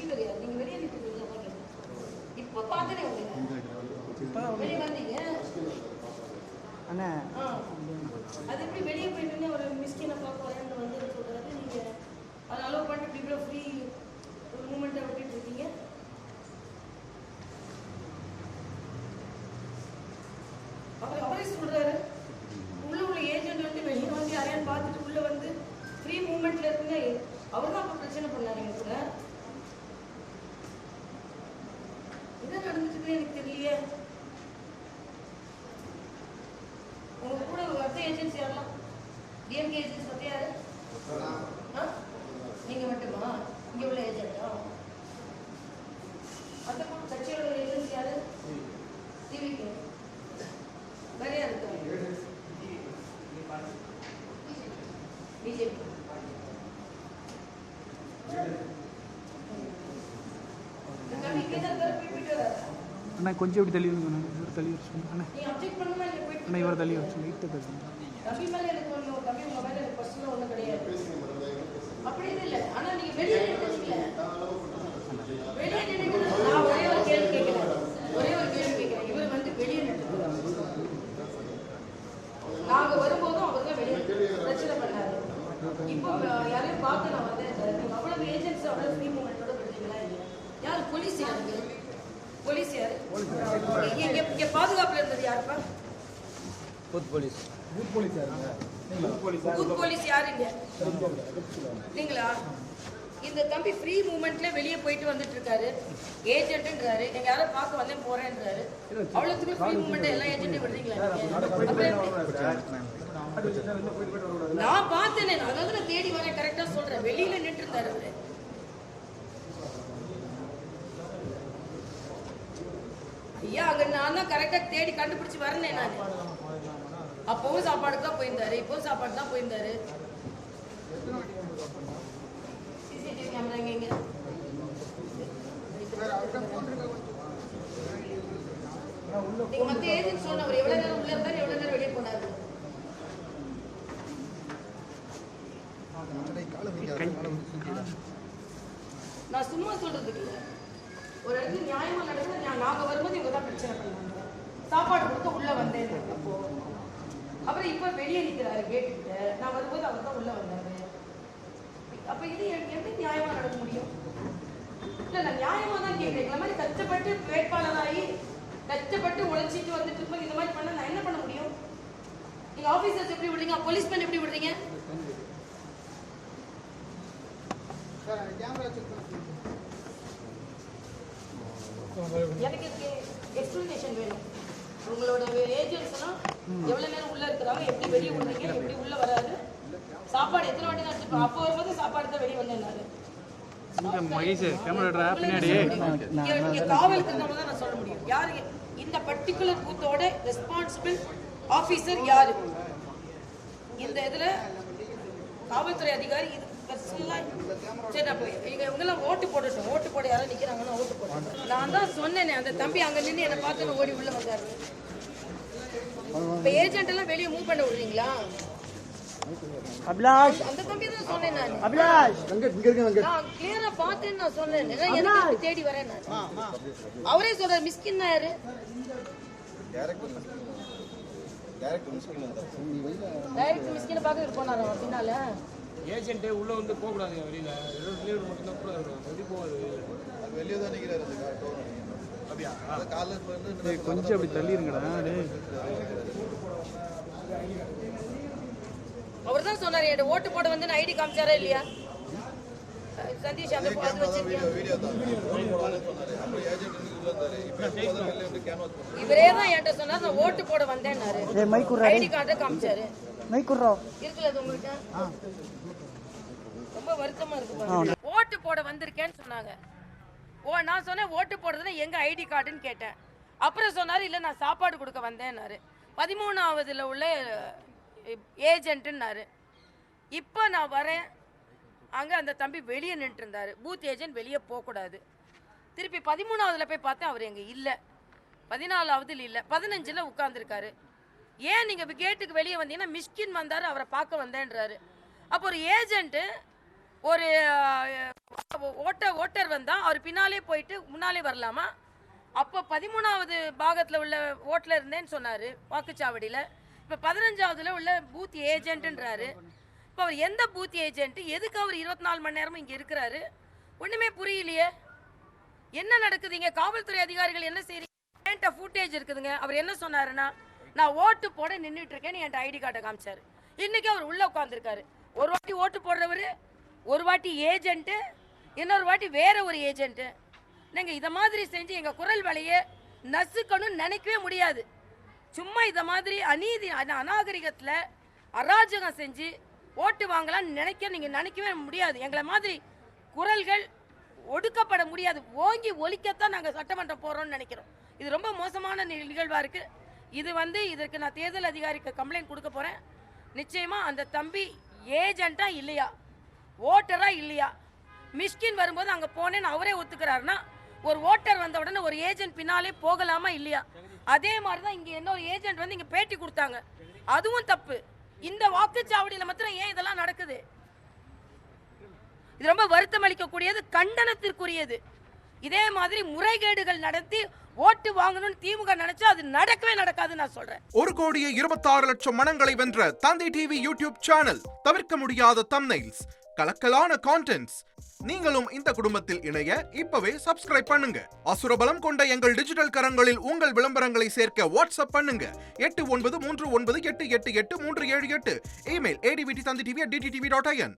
Receiver யார்? நீங்க வெளியே நிற்கிறீங்க. இப்போ பார்த்தனே வெளியே வந்தீங்க அண்ணா. அது எப்படி வெளியே போயிட்டு ஒரு மிஸ்கினை பார்க்க வரேன்னு வந்து சொல்றாரு. நீங்க அதை அலோவ் பண்ணிட்டு இப்படி ஃப்ரீ மூமெண்ட்டை விட்டுட்டு இருக்கீங்க. அப்புறம் அவரே சொல்றாரு உள்ள ஏஜென்ட் வந்து வெளியே வந்து யாரையான்னு பார்த்துட்டு உள்ள வந்து ஃப்ரீ மூவ்மெண்ட்ல இருக்குங்க. அவர் தான் அப்ப பிரச்சனை பண்ணாரு கூட. என்ன நடந்துச்சுன்னு எனக்கு தெரியலையே. உங்க கூட மற்ற ஏஜென்சி யாரெல்லாம்? டிஎம்கே ஏஜென்சி மற்ற யாரு? நீங்க மட்டுமா? இங்க உள்ள ஏஜென்டா? அந்த கட்சியோட ஏஜென்சி யாரு? டிவிக்கு வேற யாரு இருக்காங்க? பிஜேபி. அண்ணா கொஞ்சம் எப்படி தள்ளி வருங்க இவர் தள்ளி வர சொல்லுங்க அண்ணா. அண்ணா இவர் தள்ளி வர சொல்லுங்க. லைட்டாக தள்ளி. தம்பி மேல எனக்கு ஒன்றும் தம்பி உங்க மேல எனக்கு பர்சனலாக ஒன்றும் கிடையாது. அப்படி இது இல்லை. ஆனால் நீங்கள் வெளியே நினைக்கல. வெளியே நினைக்கல. நான் ஒரே ஒரு கேள்வி கேட்கிறேன். இவர் வந்து வெளியே நினைக்கிறார். நாங்கள் வரும்போதும் அவர் தான் வெளியே பிரச்சனை பண்ணாரு. இப்போ யாரையும் பார்த்து நான் வந்தேன். நீங்கள் அவ்வளவு ஏஜென்ட்ஸ் அவ்வளவு ஃப்ரீ மூமெண்ட்டோட விடுறீங்களா? யார் போலீஸ்? யாருக்கு போலீஸ்? யாரு இங்க பாதுகாப்புல இருந்தது? யாருப்பா? Booth police. பூத் போலீஸ் யாருங்க? பூத் போலீஸ் யாருங்க? நீங்களா? இந்த தம்பி ஃப்ரீ மூவ்மெண்ட்ல வெளியே போயிட்டு வந்துட்டு இருக்காரு. ஏஜென்ட்ன்றாரு. எங்க யாரும் பார்க்க வந்தேன் போறேன்றாரு. அவ்வளவுக்கு ஃப்ரீ மூவ்மெண்ட் எல்லா ஏஜென்ட்டையும் விடுறீங்களா? நான் பார்த்தேனே. அதாவது நான் தேடி வரேன். கரெக்டா சொல்றேன். வெளியில நின்று இருந்தாரு அவரு. ஐயா அங்க நான் தான் கரெக்டா தேடி கண்டுபிடிச்சு வரேன். நான் அப்பவும் சாப்பாடு தான் போயிருந்தாரு. இப்பவும் சாப்பாடு தான் போயிருந்தாரு. சிசிடிவி கேமரா எங்க? நீங்க மத்த ஏஜென்ட் சொன்ன அவர் எவ்வளவு நேரம் உள்ள இருந்தாரு, எவ்வளவு நேரம் வெளியே போனாரு? நான் சும்மா சொல்றதுக்கு இல்லை. ஒரு இடத்துல நியாயமா நடக்குது. நாங்க வரும்போது இவங்க தான் பிரச்சனை பண்ணாங்க. சாப்பாடு கொடுத்து உள்ள வந்தேன். அப்போ அப்புறம் இப்ப வெளியே நிற்கிறாரு கேட்டுக்கிட்ட. நான் வரும்போது அவர் தான் உள்ள வந்தாரு. அப்ப இது எப்படி நியாயமா நடக்க முடியும்? இல்ல நான் நியாயமா தான் கேட்கிறேன். இந்த மாதிரி கஷ்டப்பட்டு வேட்பாளராகி கஷ்டப்பட்டு உழைச்சிட்டு வந்துட்டு இருக்கும்போது இந்த மாதிரி பண்ண நான் என்ன பண்ண முடியும்? நீங்க ஆபீசர்ஸ் எப்படி விடுறீங்க? போலீஸ்மேன் எப்படி விடுறீங்க? எனக்கு எக்ஸ்பிளனேஷன் வேணும். உங்களோட ஏஜென்ட்ஸ் எல்லாம் எவ்வளவு நேரம் உள்ள இருக்கிறாங்க, எப்படி வெளியே விடுறீங்க, எப்படி உள்ள வராது, சாப்பாடு எத்தனை வாட்டி தான் அப்போ வரும்போது சாப்பாடு தான் வெளியே வந்தேன்னாரு. காவலுக்கு தான் நான் சொல்ல முடியும். யாரு இந்த பர்டிகுலர் பூத்தோட ரெஸ்பான்சிபிள் ஆபீசர் யாரு? இந்த இதுல காவல்துறை அதிகாரி இது பர்சனலா. சரி அப்ப இவங்கெல்லாம் ஓட்டு போடட்டும். ஓட்டு போட யாரும் நிக்கிறாங்கன்னா ஓட்டு போடட்டும். நான் தான் சொன்னேனே அந்த தம்பி அங்க நின்று என்னை பார்த்து ஓடி உள்ள வந்தாரு. இப்ப ஏஜென்ட் எல்லாம் வெளியே மூவ் பண்ண விடுறீங்களா? அபிலாஷ் அந்த தம்பி தான் சொன்னேன் நான். அபிலாஷ் நான் கிளியரா பார்த்தேன்னு நான் சொன்னேன். எனக்கு தேடி வரேன் நான். அவரே சொல்றாரு மிஸ்கின் யாரு? டைரக்ட் மிஸ்கின் பார்க்க போனாரா பின்னால? ஏஜென்ட்டே உள்ள வந்து போக கூடாது. வெளியில ரிலீவ் மட்டும் தான் கூட வெளிய போவாரு. வெளிய தான் நிக்கிறாரு அந்த கார். அப்படியே அந்த கால்ல வந்து கொஞ்சம் அப்படி தள்ளி இருங்கடா. அவர் தான் சொன்னாரு என்கிட்ட ஓட்டு போட வந்து ஐடி காமிச்சாரா இல்லையா? சதீஷ் அந்த போட்டு வச்சிருக்கீங்க. வீடியோ தான் சொன்னாரு. அப்ப ஏஜென்ட் உள்ள இருந்தாரு. இப்போ வெளிய வந்து கேமரா இவரே தான் என்கிட்ட சொன்னாரு நான் ஓட்டு போட வந்தேன்னாரு. ஐடி கார்டை காமிச்சாரு. இருக்குல்ல அது உங்களுக்கு? ரொம்ப வருத்தமா இருக்கு. ஓட்டு போட வந்திருக்கேன்னு சொன்னாங்க. நான் சொன்னேன் ஓட்டு போடுறதுன்னா எங்க ஐடி கார்டுன்னு கேட்டேன். அப்புறம் சொன்னாரு இல்ல நான் சாப்பாடு கொடுக்க வந்தேன்னாரு. 13ஆவதுல உள்ள ஏஜென்ட்னாரு. இப்போ நான் வரேன். அங்கே அந்த தம்பி வெளியே நின்று இருந்தார். பூத் ஏஜென்ட் வெளியே போகக்கூடாது. திருப்பி 13ஆவதுல போய் பார்த்தேன் அவர் எங்கே இல்லை. 14ஆவதுல இல்லை, 15ல் உட்காந்துருக்காரு. ஏன் நீங்கள் கேட்டுக்கு வெளியே வந்தீங்கன்னா மிஸ்கின் வந்தார் அவரை பார்க்க வந்தேன்றாரு. அப்போ ஒரு ஏஜென்ட்டு ஒரு ஓட்ட ஓட்டர் வந்தால் அவர் பின்னாலே போயிட்டு முன்னாலே வரலாமா? அப்போ 13வது பாகத்தில் உள்ள ஓட்டில் இருந்தேன்னு சொன்னார் வாக்குச்சாவடியில். இப்போ 15வதுல உள்ள பூத் ஏஜென்ட்டுன்றாரு. இப்போ அவர் எந்த பூத் ஏஜென்ட்டு? எதுக்கு அவர் 24 மணி நேரமும் இங்கே இருக்கிறாரு? ஒன்றுமே புரியலையே. என்ன நடக்குதுங்க? காவல்துறை அதிகாரிகள் என்ன செய்றீங்க? என்கிட்ட ஃபுட்டேஜ் இருக்குதுங்க. அவர் என்ன சொன்னாருன்னா, நான் ஓட்டு போட நின்றுட்டு இருக்கேன்னு என்கிட்ட ஐடி கார்டை காமிச்சாரு. இன்றைக்கி அவர் உள்ளே உட்காந்துருக்காரு. ஒரு வாட்டி ஓட்டு போடுறவர், ஒரு வாட்டி ஏஜென்ட்டு, இன்னொரு வாட்டி வேற ஒரு ஏஜென்ட்டு. நீங்கள் இதை மாதிரி செஞ்சு எங்கள் குரல் வலையை நசுக்கணும்னு நினைக்கவே முடியாது. சும்மா இதை மாதிரி அநீதி அநாகரிகத்தில் அராஜகம் செஞ்சு ஓட்டு வாங்கலாம்னு நீங்கள் நினைக்கவே முடியாது. எங்களை மாதிரி குரல்கள் ஒடுக்கப்பட முடியாது. ஓங்கி ஒலிக்கத்தான் நாங்கள் சட்டமன்றம் போகிறோம்னு நினைக்கிறோம். இது ரொம்ப மோசமான நிகழ்வாக இருக்குது. இதற்கு நான் தேர்தல் அதிகாரிக்கு கம்ப்ளைண்ட் கொடுக்க போகிறேன். நிச்சயமாக அந்த தம்பி ஏஜென்ட்டா இல்லையா, ஓட்டரா இல்லையா? மிஷ்கின் வரும்போது அங்கே போனேன்னு அவரே ஒத்துக்கிறாருன்னா, ஒரு ஓட்டர் வந்த உடனே ஒரு ஏஜென்ட் பின்னாலே போகலாமா இல்லையா? அதே மாதிரி தான் இங்கே இன்னொரு ஏஜென்ட் வந்து இங்கே பேட்டி கொடுத்தாங்க. அதுவும் தப்பு. இந்த வாக்குச்சாவடியில் மாத்திரம் ஏன் இதெல்லாம் நடக்குது? இது ரொம்ப வருத்தம் அளிக்கக்கூடியது, கண்டனத்திற்குரியது. இதே மாதிரி முறைகேடுகள் நடத்தி ஓட்டு வாங்கணும்னு திமுக நினைச்சா அது நடக்கவே நடக்காது. நான் சொல்றேன். 1,26,00,000 மனங்களை வென்ற தந்தை டிவி யூடியூப் சேனல். தவிர்க்க முடியாத தம்ப்நெயில்ஸ், கலக்கலான கான்டென்ட்ஸ். நீங்களும் இந்த குடும்பத்தில் இணைய இப்பவே சப்ஸ்கிரைப் பண்ணுங்க. அசுரபலம் கொண்ட எங்கள் டிஜிட்டல் கரங்களில் உங்கள் விளம்பரங்களை சேர்க்க வாட்ஸ்அப் பண்ணுங்க. 8939888838. Email advt@dttv.in.